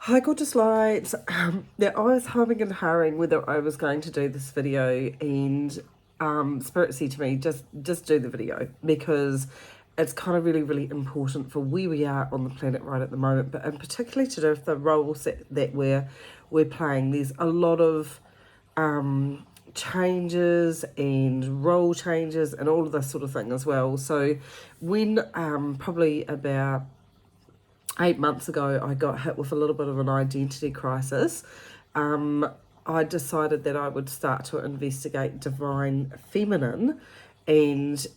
Hi, gorgeous lights. Now, I was humming and hurrying whether I was going to do this video, and Spirit said to me, just do the video because it's kind of really, really important for where we are on the planet right at the moment, but and particularly to do with the roles that we're playing. There's a lot of changes and role changes and all of this sort of thing as well. So when probably about 8 months ago, I got hit with a little bit of an identity crisis. I decided that I would start to investigate divine feminine and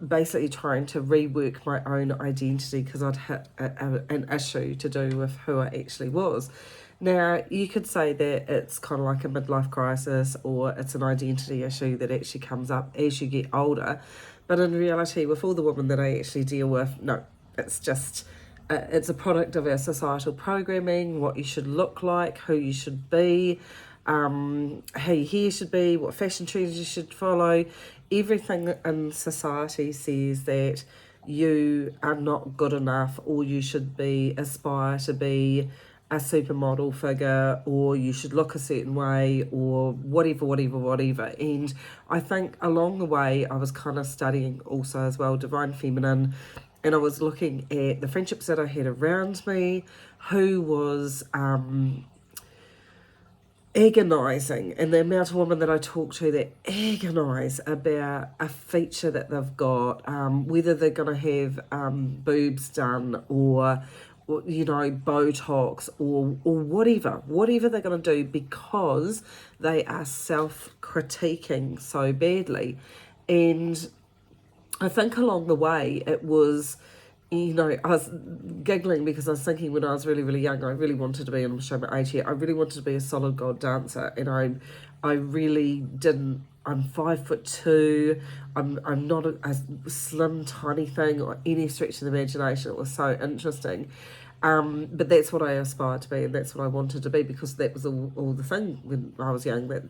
basically trying to rework my own identity because I'd hit an issue to do with who I actually was. Now, you could say that it's kind of like a midlife crisis or it's an identity issue that actually comes up as you get older. But in reality, with all the women that I actually deal with, no, it's just it's a product of our societal programming, what you should look like, who you should be, how your hair should be, what fashion trends you should follow. Everything in society says that you are not good enough, or you should be aspire to be a supermodel figure, or you should look a certain way, or whatever. And I think along the way, I was kind of studying also as well divine feminine, and I was looking at the friendships that I had around me, who was agonising, and the amount of women that I talk to that agonise about a feature that they've got, whether they're going to have boobs done or Botox or whatever they're going to do because they are self-critiquing so badly. And I think along the way it was, I was giggling because I was thinking when I was really, really young, I really wanted to be, and I'm showing my age here, I really wanted to be a solid gold dancer, and I really didn't. I'm 5'2". I'm not a slim, tiny thing or any stretch of the imagination. It was so interesting. But that's what I aspired to be, and that's what I wanted to be because that was all the thing when I was young. That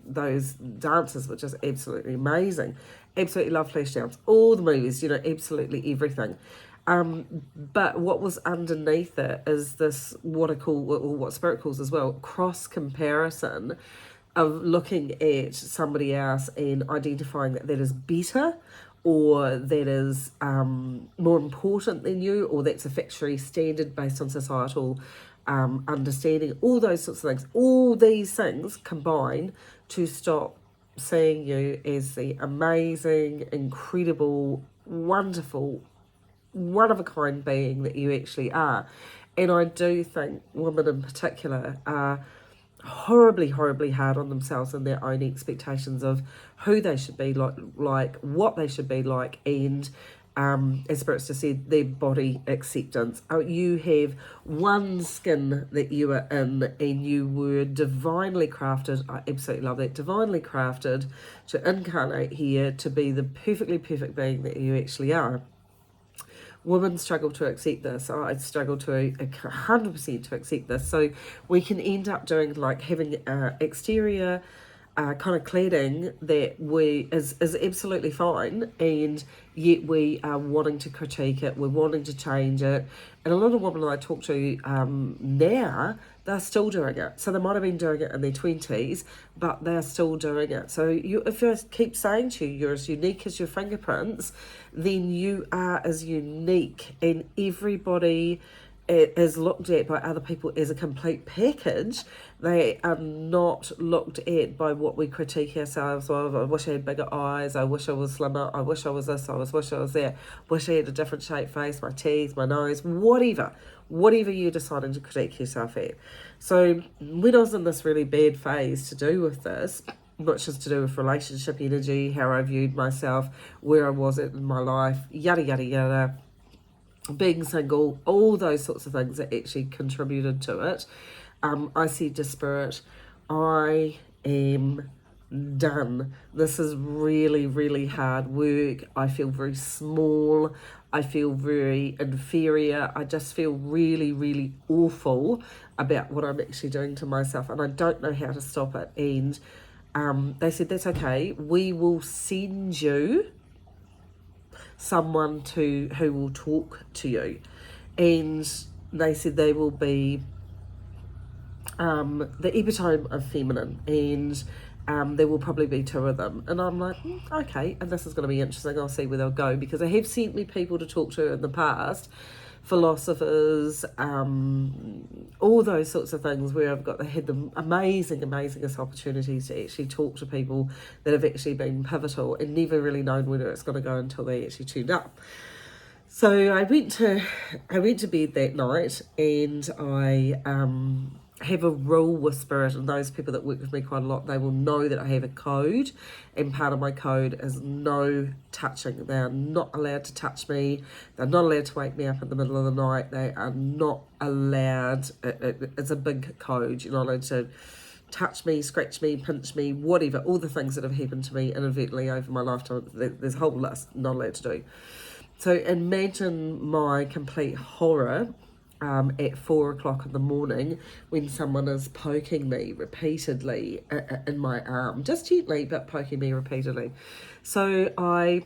those dances were just absolutely amazing. Absolutely love Flashdowns, all the movies, absolutely everything. But what was underneath it is this what I call, or what Spirit calls as well, cross comparison of looking at somebody else and identifying that is better or that is more important than you, or that's a factory standard based on societal understanding, all those sorts of things. All these things combine to stop seeing you as the amazing, incredible, wonderful, one of a kind being that you actually are. And I do think women in particular are horribly, horribly hard on themselves and their own expectations of who they should be like what they should be like, and as Spirits just said, their body acceptance. You have one skin that you are in, and you were divinely crafted. I absolutely love that. Divinely crafted to incarnate here to be the perfectly perfect being that you actually are. Women struggle to accept this. I struggle to 100% to accept this. So we can end up doing like having exterior kind of cladding that is absolutely fine, and yet we are wanting to critique it, we're wanting to change it. And a lot of women I talk to now, they're still doing it. So they might have been doing it in their 20s, but they're still doing it. So if I keep saying to you, you're as unique as your fingerprints, then you are as unique, and everybody is looked at by other people as a complete package. They are not looked at by what we critique ourselves of. I wish I had bigger eyes, I wish I was slimmer, I wish I was this, wish I was that, wish I had a different shaped face, my teeth, my nose, whatever you're deciding to critique yourself at. So when I was in this really bad phase to do with this, which is to do with relationship energy, how I viewed myself, where I was in my life, yada yada yada, being single, all those sorts of things that actually contributed to it. I said to Spirit, I am done. This is really, really hard work. I feel very small. I feel very inferior. I just feel really, really awful about what I'm actually doing to myself, and I don't know how to stop it. And they said, that's okay. We will send you someone who will talk to you. And they said they will be the epitome of feminine, and there will probably be 2 of them. And I'm like, okay, and this is going to be interesting. I'll see where they'll go, because they have sent me people to talk to in the past, philosophers, all those sorts of things, where had the amazingest opportunities to actually talk to people that have actually been pivotal and never really known whether it's going to go until they actually tuned up. So I went to bed that night, and I have a rule with spirit, and those people that work with me quite a lot, they will know that I have a code, and part of my code is no touching. They are not allowed to touch me. They're not allowed to wake me up in the middle of the night. They are not allowed. It's a big code. You're not allowed to touch me, scratch me, pinch me, whatever. All the things that have happened to me inadvertently over my lifetime. There's a whole list. Not allowed to do. So imagine my complete horror at 4 o'clock in the morning when someone is poking me repeatedly in my arm, just gently, but poking me repeatedly. So I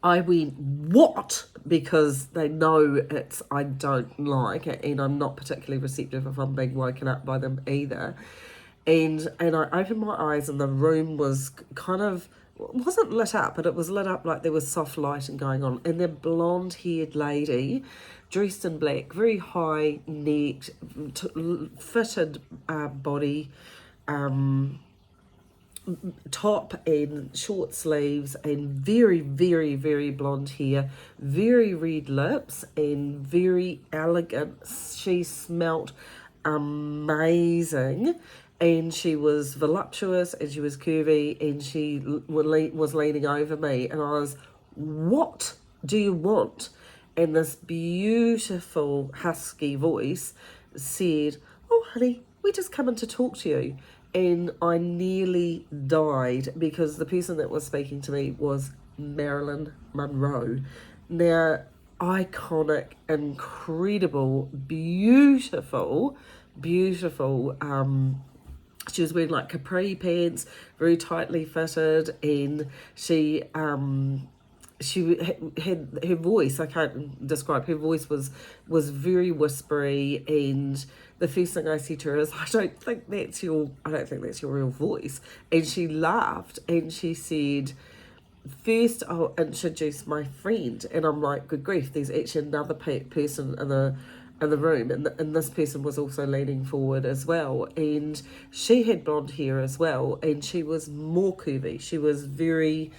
went, what? Because they know I don't like it, and I'm not particularly receptive if I'm being woken up by them either. And I opened my eyes, and the room was kind of, wasn't lit up, but it was lit up like there was soft lighting going on. And the blonde-haired lady, dressed in black, very high-necked, fitted body, top and short sleeves, and very blonde hair, very red lips, and very elegant. She smelt amazing, and she was voluptuous, and she was curvy, and she was leaning over me, and I was, what do you want? And this beautiful husky voice said, oh honey, we're just coming to talk to you. And I nearly died, because the person that was speaking to me was Marilyn Monroe. Now, iconic, incredible, beautiful, she was wearing like capri pants, very tightly fitted, and she had her voice, I can't describe, her voice was very whispery, and the first thing I said to her is, I don't think that's your real voice. And she laughed, and she said, first I'll introduce my friend. And I'm like, good grief, there's actually another person in the room, and this person was also leaning forward as well, and she had blonde hair as well, and she was more curvy. She was very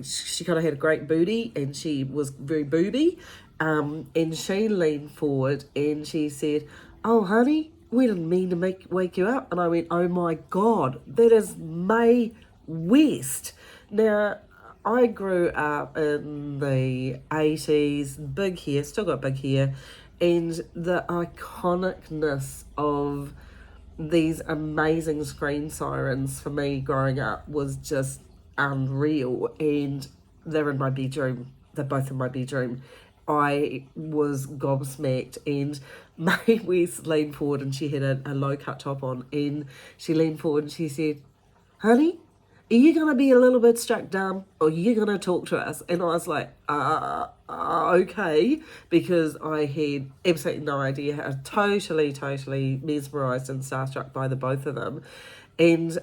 she kind of had a great booty, and she was very booby, and she leaned forward, and she said, oh honey, we didn't mean to wake you up. And I went, oh my god, that is Mae West. Now, I grew up in the 80s, big hair, still got big hair, and the iconicness of these amazing screen sirens for me growing up was just unreal. And they're in my bedroom, they're both in my bedroom. I was gobsmacked, and Mae West leaned forward, and she had a low cut top on, and she leaned forward and she said, honey, are you going to be a little bit struck dumb, or are you going to talk to us? And I was like, okay, because I had absolutely no idea. I was totally mesmerised and starstruck by the both of them. And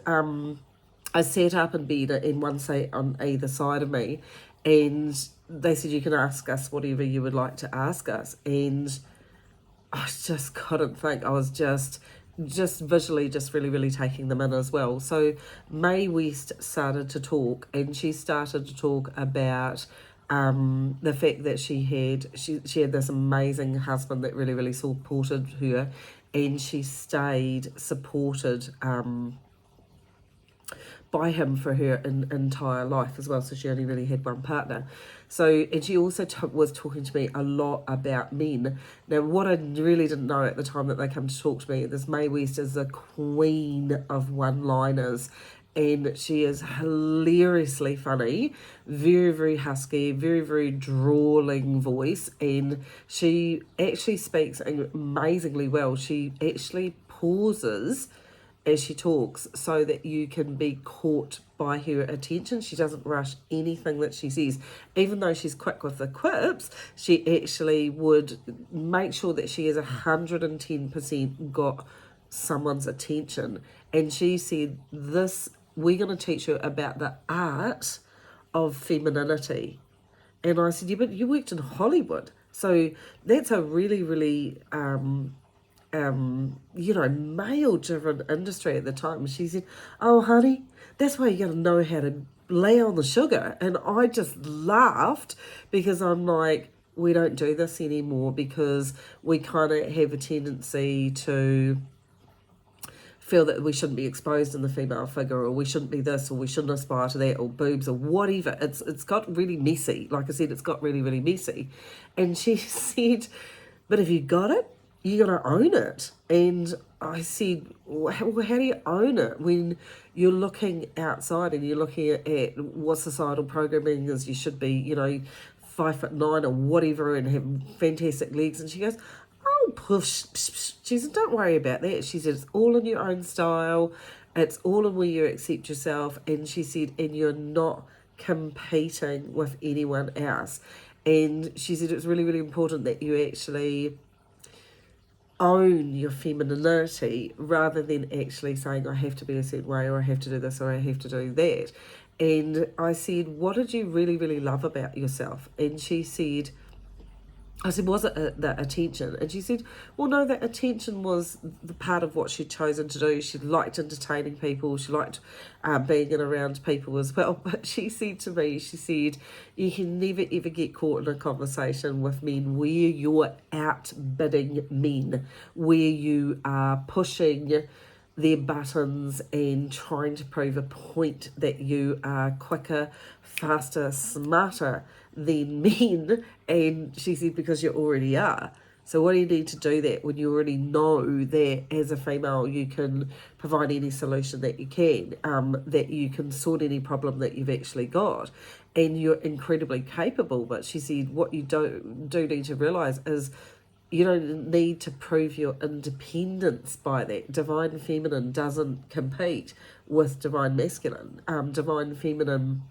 I sat up in bed, and one sat on either side of me, and they said, you can ask us whatever you would like to ask us. And I just couldn't think. I was just visually just really taking them in as well. So Mae West started to talk, and she started to talk about the fact that she had this amazing husband that really supported her, and she stayed supported by him for her entire life as well. So she only really had one partner. So, and she also was talking to me a lot about men. Now, what I really didn't know at the time that they come to talk to me, this Mae West is the queen of one-liners, and she is hilariously funny, very husky, very drawling voice, and she actually speaks amazingly well. She actually pauses as she talks, so that you can be caught by her attention. She doesn't rush anything that she says. Even though she's quick with the quips, she actually would make sure that she has 110% got someone's attention. And she said, this, we're going to teach you about the art of femininity. And I said, yeah, but you worked in Hollywood. So that's a really, really, male-driven industry at the time. She said, oh, honey, that's why you got to know how to lay on the sugar. And I just laughed because I'm like, we don't do this anymore because we kind of have a tendency to feel that we shouldn't be exposed in the female figure, or we shouldn't be this, or we shouldn't aspire to that, or boobs, or whatever. It's got really messy. Like I said, it's got really, really messy. And she said, but if you got it, you got to own it. And I said, well, how do you own it when you're looking outside and you're looking at what societal programming is? You should be, 5'9" or whatever and have fantastic legs. And she goes, oh, push. She said, don't worry about that. She said, it's all in your own style. It's all in where you accept yourself. And she said, and you're not competing with anyone else. And she said, it's really, really important that you actually own your femininity rather than actually saying, I have to be a certain way, or I have to do this, or I have to do that. And I said, what did you really, really love about yourself? And she said, I said, was it the attention? And she said, well, no, that attention was the part of what she'd chosen to do. She liked entertaining people. She liked being in around people as well. But she said to me, she said, you can never, ever get caught in a conversation with men where you're outbidding men, where you are pushing their buttons and trying to prove a point that you are quicker, faster, smarter than men. And she said, because you already are. So what do you need to do that when you already know that as a female you can provide any solution that you can, that you can sort any problem that you've actually got, and you're incredibly capable. But she said, what you do need to realise is you don't need to prove your independence by that. Divine feminine doesn't compete with divine masculine. Divine feminine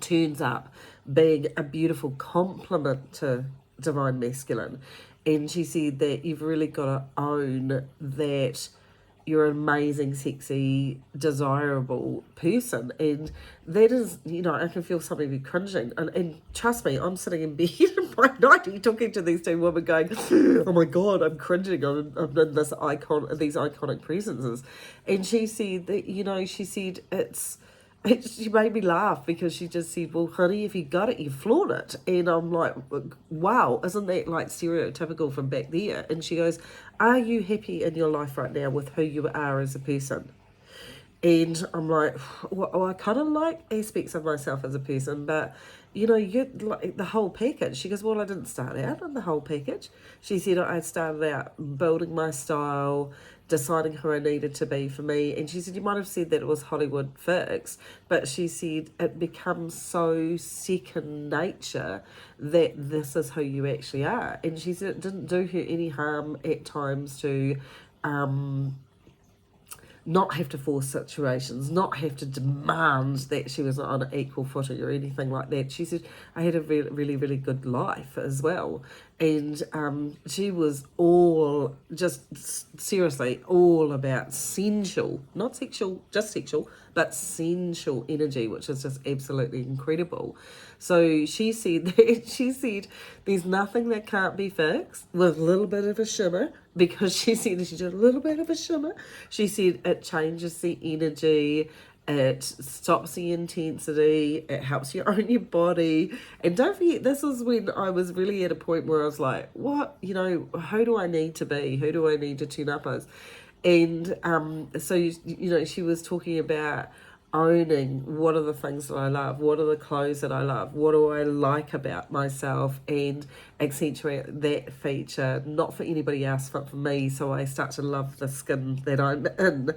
turns up being a beautiful complement to divine masculine. And she said that you've really got to own that you're an amazing, sexy, desirable person. And that is, I can feel something be cringing. And trust me, I'm sitting in bed in my nightie talking to these two women going, oh my God, I'm cringing. I'm in these iconic presences. And she said that, she said she made me laugh because she just said, well, honey, if you got it, you flaunt it. And I'm like, wow, isn't that like stereotypical from back there? And she goes, are you happy in your life right now with who you are as a person? And I'm like, well, I kind of like aspects of myself as a person, but you're like the whole package. She goes, well, I didn't start out in the whole package. She said, I started out building my style, deciding who I needed to be for me. And she said, you might have said that it was Hollywood fix, but she said it becomes so second nature that this is who you actually are. And she said it didn't do her any harm at times to not have to force situations, not have to demand that she was on an equal footing or anything like that. She said, I had a really, really, really good life as well. And she was all, just seriously, all about sensual, not sexual, just sexual, but sensual energy, which is just absolutely incredible. So she said there's nothing that can't be fixed with a little bit of a shimmer, because she said she did a little bit of a shimmer. She said it changes the energy, it stops the intensity, it helps you own your body. And don't forget, this is when I was really at a point where I was like, what, who do I need to be? Who do I need to tune up as? And so, she was talking about owning what are the things that I love, what are the clothes that I love, what do I like about myself, and accentuate that feature, not for anybody else but for me, so I start to love the skin that I'm in.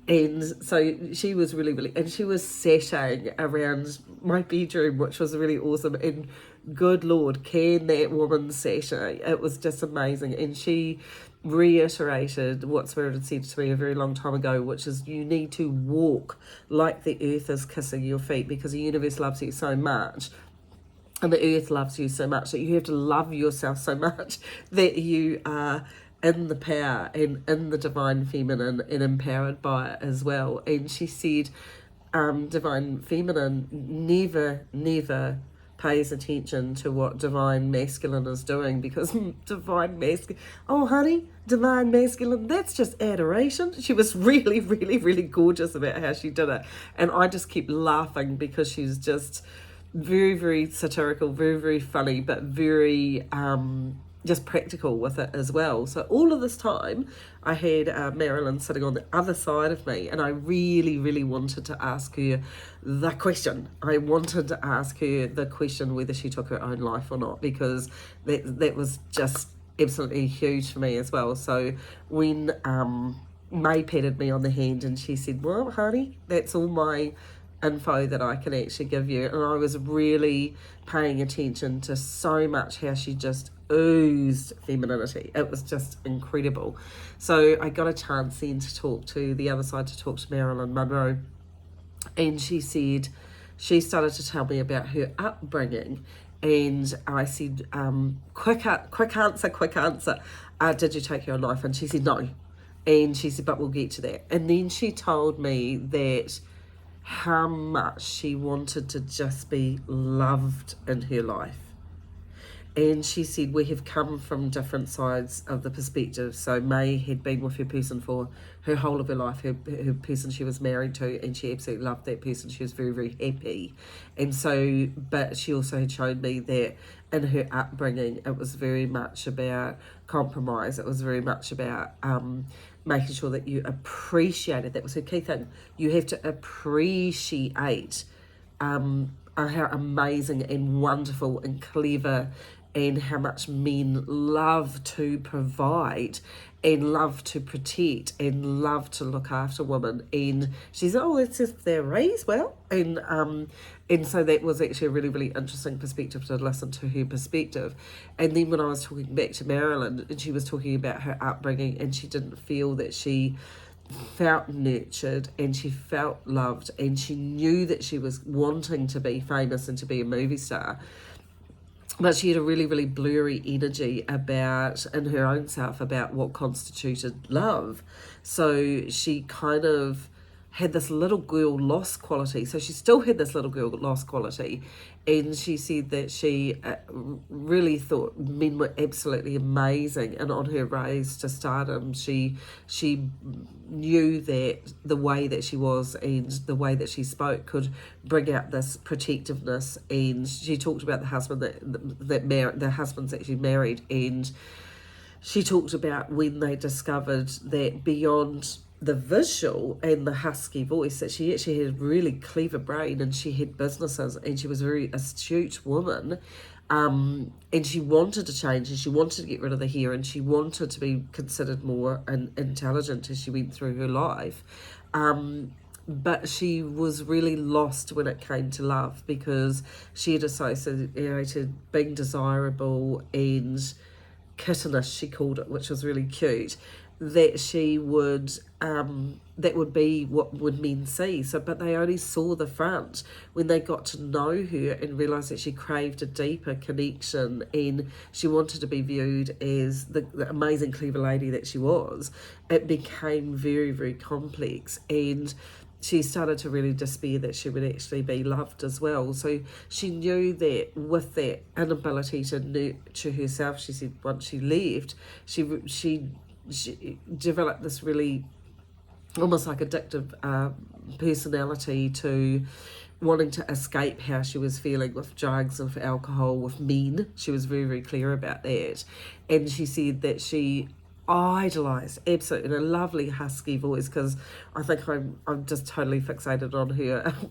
And so she was really, really, and she was sashaying around my bedroom, which was really awesome. And good Lord, can that woman sashay? It was just amazing. And she reiterated what Spirit had said to me a very long time ago, which is you need to walk like the earth is kissing your feet, because the universe loves you so much and the earth loves you so much that you have to love yourself so much that you are in the power and in the divine feminine and empowered by it as well. And she said, divine feminine never pays attention to what divine masculine is doing, because divine masculine, oh honey, divine masculine, that's just adoration. She was really, really, really gorgeous about how she did it. And I just keep laughing because she's just very, very satirical, very, very funny, but very just practical with it as well. So all of this time, I had Marilyn sitting on the other side of me, and I really, really wanted to ask her the question. I wanted to ask her the question whether she took her own life or not, because that was just absolutely huge for me as well. So when May patted me on the hand and she said, well, honey, that's all my info that I can actually give you. And I was really paying attention to so much how she just oozed femininity. It was just incredible. So I got a chance then to talk to the other side, to talk to Marilyn Monroe. And she said, she started to tell me about her upbringing. And I said, quick answer. Did you take your life? And she said, no. And she said, but we'll get to that. And then she told me that how much she wanted to just be loved in her life. And she said, we have come from different sides of the perspective. So May had been with her person for her whole of her life, her person she was married to, and she absolutely loved that person. She was very, very happy. And so, but she also had shown me that in her upbringing, it was very much about compromise. It was very much about making sure that you appreciated. That was her key thing. You have to appreciate how amazing and wonderful and clever and how much men love to provide and love to protect and love to look after women. And she said, oh, it's just they're raised well. And so that was actually a really, really interesting perspective to listen to her perspective. And then when I was talking back to Marilyn, and she was talking about her upbringing, and she didn't feel that she felt nurtured and she felt loved, and she knew that she was wanting to be famous and to be a movie star, but she had a really, really blurry energy about, in her own self, about what constituted love. So she kind of had this little girl lost quality. So she still had this little girl lost quality. And she said that she really thought men were absolutely amazing. And on her rise to stardom, she knew that the way that she was and the way that she spoke could bring out this protectiveness. And she talked about the husband the husbands that she married. And she talked about when they discovered that beyond the visual and the husky voice, that she actually had a really clever brain, and she had businesses, and she was a very astute woman, and she wanted to change, and she wanted to get rid of the hair, and she wanted to be considered more intelligent as she went through her life, but she was really lost when it came to love, because she had associated being desirable and kittenish, she called it, which was really cute, that she would that would be what would men see. So, but they only saw the front. When they got to know her and realised that she craved a deeper connection and she wanted to be viewed as the amazing clever lady that she was, it became very, very complex. And she started to really despair that she would actually be loved as well. So she knew that with that inability to nurture herself, she said once she left, she developed this really almost like addictive personality to wanting to escape how she was feeling with drugs and with alcohol, with men. She was very, very clear about that. And she said that she idolised, absolutely, in a lovely husky voice, because I think I'm just totally fixated on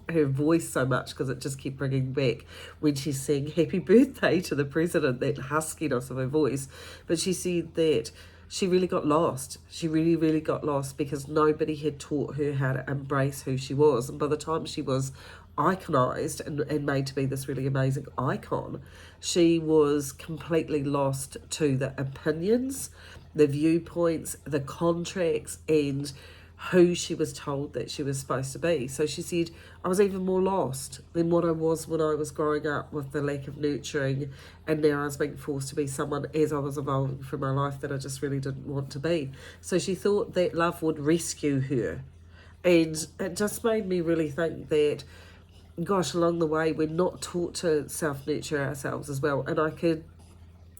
her voice so much, because it just kept bringing back when she sang happy birthday to the president, that huskiness of her voice. But she said that she really got lost. She really, really got lost because nobody had taught her how to embrace who she was. And by the time she was iconized and made to be this really amazing icon. She was completely lost to the opinions, the viewpoints, the contracts, and who she was told that she was supposed to be. So she said, I was even more lost than what I was when I was growing up with the lack of nurturing, and now I was being forced to be someone as I was evolving through my life that I just really didn't want to be. So she thought that love would rescue her. And it just made me really think that, gosh, along the way, we're not taught to self-nurture ourselves as well. And I could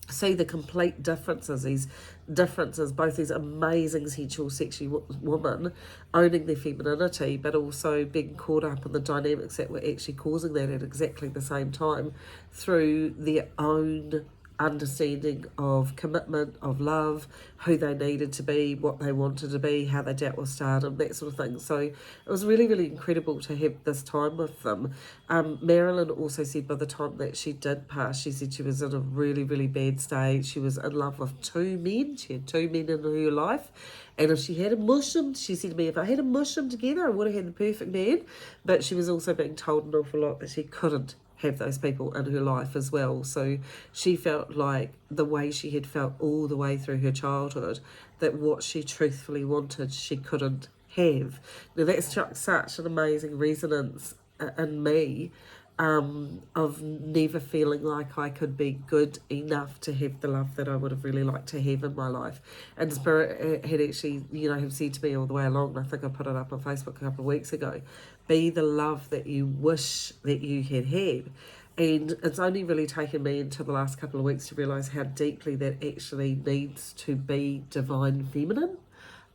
see the complete differences, both these amazing sensual, sexy women owning their femininity, but also being caught up in the dynamics that were actually causing that at exactly the same time through their own understanding of commitment, of love, who they needed to be, what they wanted to be, how they dealt with stardom, that sort of thing. So it was really, really incredible to have this time with them. Marilyn also said by the time that she did pass, she said she was in a really, really bad state. She was in love with two men. She had two men in her life. And if she had a mushroom, she said to me, if I had a mushroom together, I would have had the perfect man. But she was also being told an awful lot that she couldn't have those people in her life as well. So she felt like the way she had felt all the way through her childhood, that what she truthfully wanted, she couldn't have. Now that struck such an amazing resonance in me, of never feeling like I could be good enough to have the love that I would have really liked to have in my life. And Spirit had actually, have said to me all the way along, and I think I put it up on Facebook a couple of weeks ago, be the love that you wish that you had had. And it's only really taken me into the last couple of weeks to realise how deeply that actually needs to be divine feminine.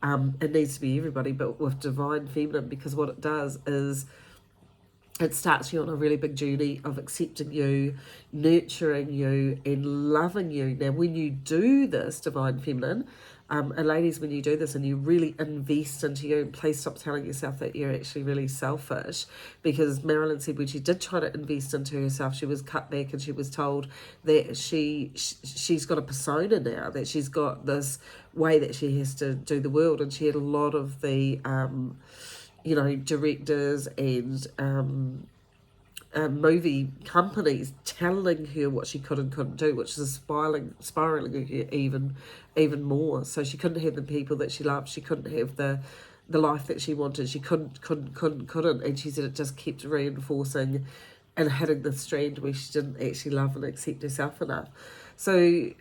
It needs to be everybody, but with divine feminine, because what it does is it starts you on a really big journey of accepting you, nurturing you, and loving you. Now, when you do this, divine feminine, and ladies, when you do this and you really invest into you, and please stop telling yourself that you're actually really selfish, because Marilyn said when she did try to invest into herself, she was cut back and she was told that she's got a persona now, that she's got this way that she has to do the world, and she had a lot of the directors and movie companies telling her what she could and couldn't do, which is spiraling her even more. So she couldn't have the people that she loved. She couldn't have the life that she wanted. She couldn't. And she said it just kept reinforcing and hitting the strand where she didn't actually love and accept herself enough. So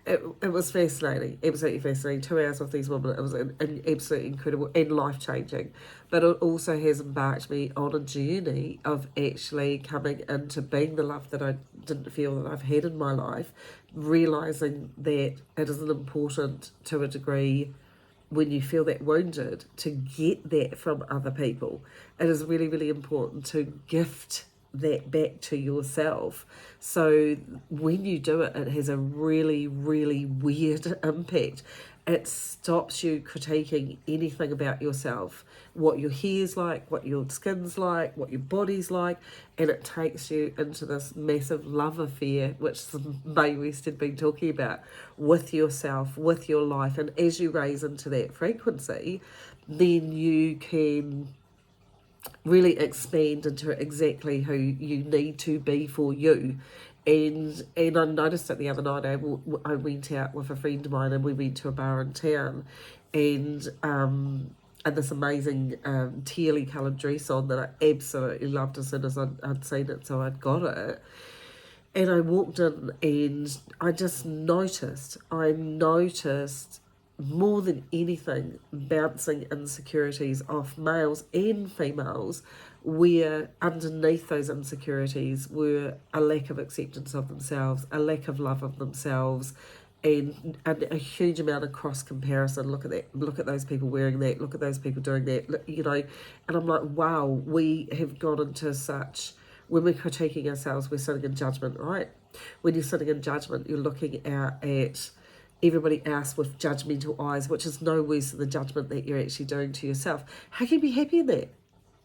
it was fascinating, absolutely fascinating. 2 hours with these women, it was an absolutely incredible and life-changing. But it also has embarked me on a journey of actually coming into being the love that I didn't feel that I've had in my life, realising that it is important to a degree when you feel that wounded to get that from other people. It is really, really important to gift that back to yourself. So when you do it, it has a really, really weird impact. It stops you critiquing anything about yourself, what your hair's like, what your skin's like, what your body's like, and it takes you into this massive love affair, which Mae West had been talking about, with yourself, with your life. And as you raise into that frequency, then you can really expand into exactly who you need to be for you. And I noticed it the other night. I went out with a friend of mine and we went to a bar in town, and this amazing tealy coloured dress on that I absolutely loved as soon as I'd seen it, so I'd got it. And I walked in and I just noticed more than anything, bouncing insecurities off males and females, where underneath those insecurities were a lack of acceptance of themselves, a lack of love of themselves, and a huge amount of cross comparison. Look at that, look at those people wearing that, look at those people doing that, and I'm like, wow, we have gone into such, when we're critiquing ourselves, we're sitting in judgment, right? When you're sitting in judgment, you're looking out at everybody else with judgmental eyes, which is no worse than the judgment that you're actually doing to yourself. How can you be happy in that?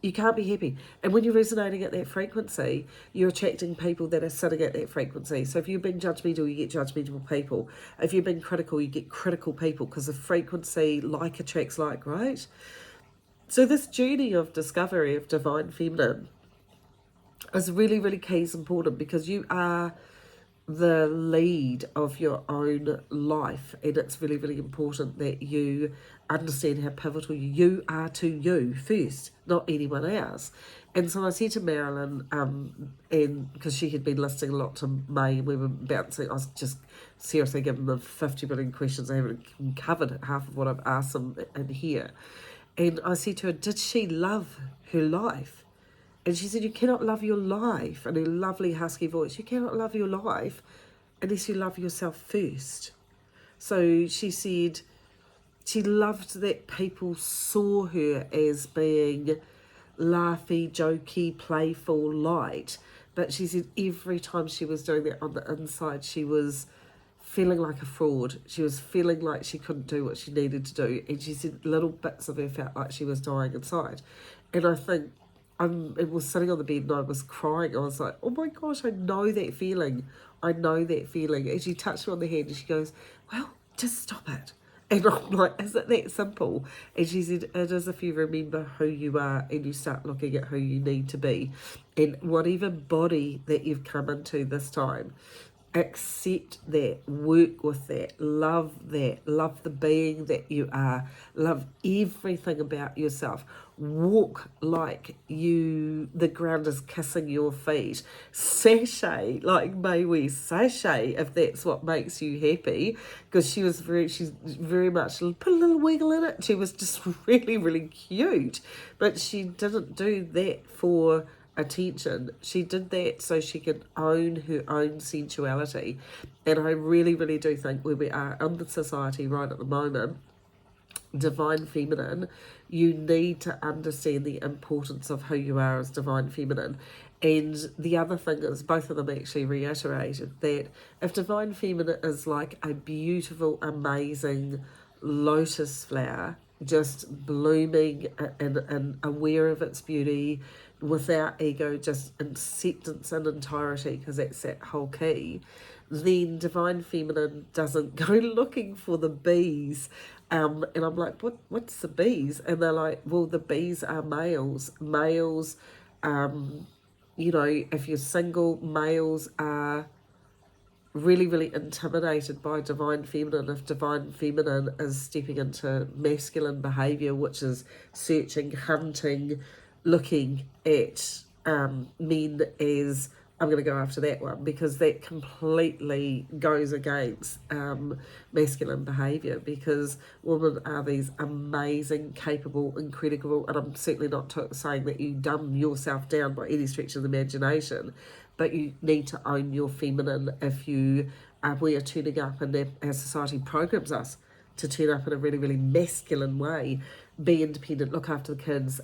You can't be happy. And when you're resonating at that frequency, you're attracting people that are sitting at that frequency. So if you're being judgmental, you get judgmental people. If you're being critical, you get critical people, because the frequency like attracts like, right? So this journey of discovery of divine feminine is really, really key, is important, because you are the lead of your own life, and it's really, really important that you understand how pivotal you are to you first, not anyone else. And so I said to Marilyn, and because she had been listening a lot to May, we were bouncing, I was just seriously giving them 50 million questions. I haven't covered half of what I've asked them in here. And I said to her, did she love her life? And she said, you cannot love your life, in a lovely husky voice, you cannot love your life unless you love yourself first. So she said she loved that people saw her as being laughy, jokey, playful, light. But she said every time she was doing that on the inside, she was feeling like a fraud. She was feeling like she couldn't do what she needed to do. And she said little bits of her felt like she was dying inside. And I think I was sitting on the bed and I was crying. I was like, oh my gosh, I know that feeling. I know that feeling. And she touched me on the hand and she goes, well, just stop it. And I'm like, is it that simple? And she said, it is if you remember who you are and you start looking at who you need to be. And whatever body that you've come into this time, accept that, work with that, love the being that you are, love everything about yourself. Walk like the ground is kissing your feet. Sashay like May West, sashay if that's what makes you happy, because she's very much put a little wiggle in it. She was just really, really cute, but she didn't do that for attention. She did that so she could own her own sensuality. And I really, really do think where we are in the society right at the moment, divine feminine, you need to understand the importance of who you are as divine feminine. And the other thing is, both of them actually reiterated that if divine feminine is like a beautiful, amazing lotus flower, just blooming and aware of its beauty, without ego, just acceptance and entirety, because that's that whole key, then divine feminine doesn't go looking for the bees. And I'm like, what's the bees? And they're like, well, the bees are males. Males, if you're single, males are really, really intimidated by divine feminine. If divine feminine is stepping into masculine behaviour, which is searching, hunting, looking at men as, I'm going to go after that one, because that completely goes against masculine behaviour, because women are these amazing, capable, incredible, and I'm certainly not saying that you dumb yourself down by any stretch of the imagination, but you need to own your feminine. If we are turning up, and our society programs us to turn up in a really, really masculine way, be independent, look after the kids,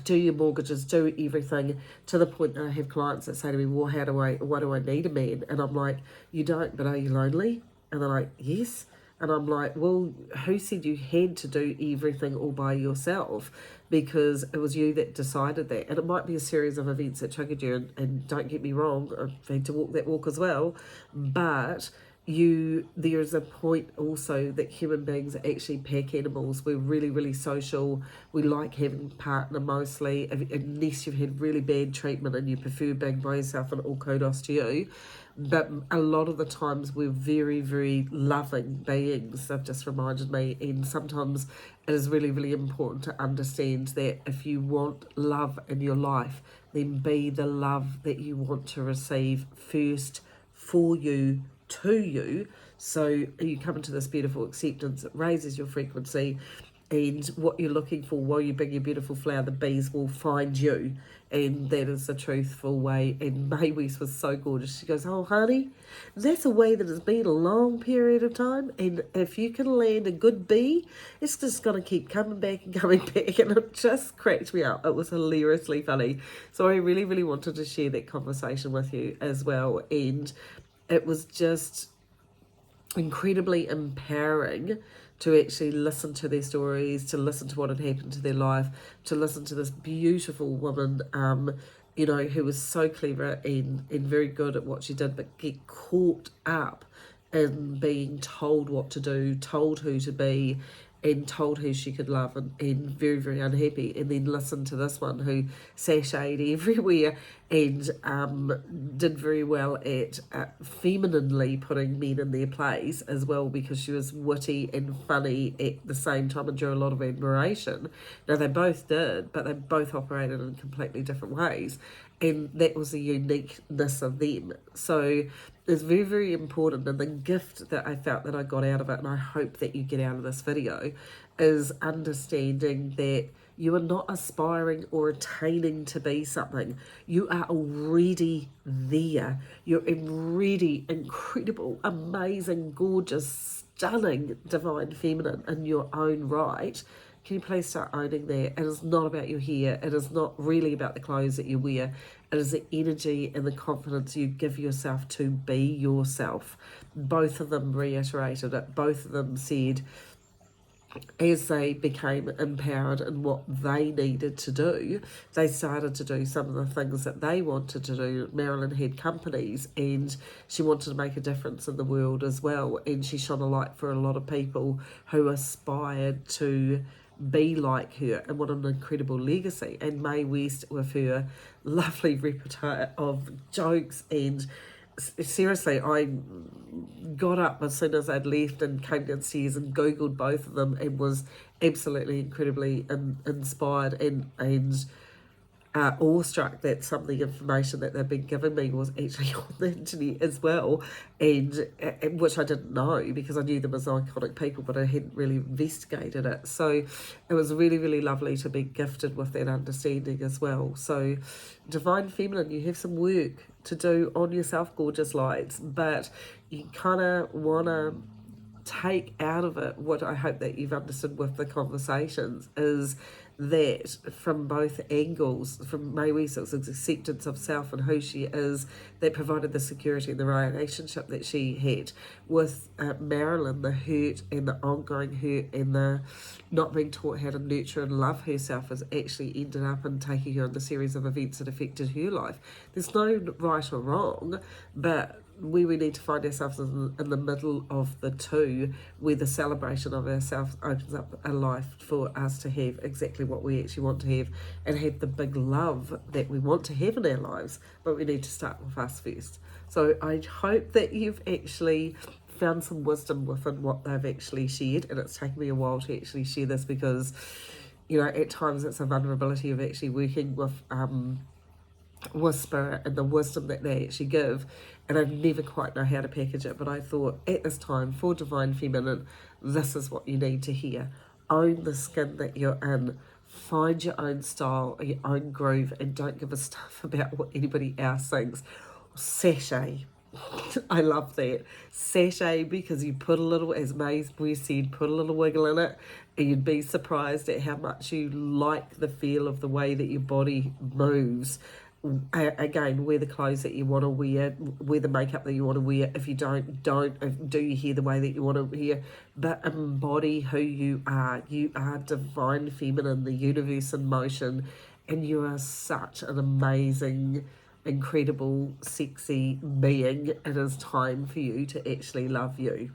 do your mortgages, do everything, to the point that I have clients that say to me, well, why do I need a man? And I'm like, you don't, but are you lonely? And they're like, yes. And I'm like, well, who said you had to do everything all by yourself? Because it was you that decided that. And it might be a series of events that triggered you, and don't get me wrong, I've had to walk that walk as well, but there is a point also that human beings are actually pack animals. We're really, really social. We like having a partner mostly, unless you've had really bad treatment and you prefer being by yourself, and all kudos to you. But a lot of the times we're very, very loving beings. They've just reminded me. And sometimes it is really, really important to understand that if you want love in your life, then be the love that you want to receive first, for you, to you. So you come into this beautiful acceptance, it raises your frequency, and what you're looking for while you bring your beautiful flower, the bees will find you. And that is the truthful way. And May West was so gorgeous. She goes, oh honey, that's a way that has been a long period of time, and if you can land a good bee, it's just going to keep coming back and coming back. And it just cracked me up. It was hilariously funny. So I really, really wanted to share that conversation with you as well. And it was just incredibly empowering to actually listen to their stories, to listen to what had happened to their life, to listen to this beautiful woman, who was so clever and very good at what she did, but get caught up in being told what to do, told who to be, and told her she could love, and very, very unhappy, and then listened to this one who sashayed everywhere and did very well at femininely putting men in their place as well, because she was witty and funny at the same time and drew a lot of admiration. Now, they both did, but they both operated in completely different ways, and that was the uniqueness of them. So it's very, very important, and the gift that I felt that I got out of it, and I hope that you get out of this video, is understanding that you are not aspiring or attaining to be something. You are already there. You're already incredible, amazing, gorgeous, stunning, divine feminine in your own right. Can you please start owning that? It is not about your hair. It is not really about the clothes that you wear. It is the energy and the confidence you give yourself to be yourself. Both of them reiterated it. Both of them said, as they became empowered in what they needed to do, they started to do some of the things that they wanted to do. Marilyn had companies, and she wanted to make a difference in the world as well, and she shone a light for a lot of people who aspired to be like her. And what an incredible legacy. And Mae West, with her lovely repertoire of jokes, and seriously, I got up as soon as I'd left and came downstairs and Googled both of them and was absolutely incredibly inspired and awestruck that some of the information that they've been giving me was actually on the internet as well, and which I didn't know, because I knew them as iconic people, but I hadn't really investigated it. So it was really, really lovely to be gifted with that understanding as well. So divine feminine, you have some work to do on yourself, gorgeous lights, but you kind of want to take out of it what I hope that you've understood with the conversations is that from both angles, from Mae West's acceptance of self and who she is, that provided the security in the relationship that she had with Marilyn, the hurt and the ongoing hurt and the not being taught how to nurture and love herself has actually ended up in taking her on the series of events that affected her life. There's no right or wrong, but we need to find ourselves in the middle of the two, where the celebration of ourselves opens up a life for us to have exactly what we actually want to have, and have the big love that we want to have in our lives. But we need to start with us first. So I hope that you've actually found some wisdom within what they've actually shared, and it's taken me a while to actually share this, because at times it's a vulnerability of actually working with spirit and the wisdom that they actually give, and I never quite know how to package it. But I thought, at this time, for divine feminine, this is what you need to hear. Own the skin that you're in, find your own style, your own groove, and don't give a stuff about what anybody else thinks. Sashay. I love that. Sashay, because you put a little, as Mae said, put a little wiggle in it, and you'd be surprised at how much you like the feel of the way that your body moves. Again, wear the clothes that you want to wear the makeup that you want to wear. If you don't do your hair the way that you want to wear, but embody who you are. You are divine feminine, the universe in motion, and you are such an amazing, incredible, sexy being. It is time for you to actually love you.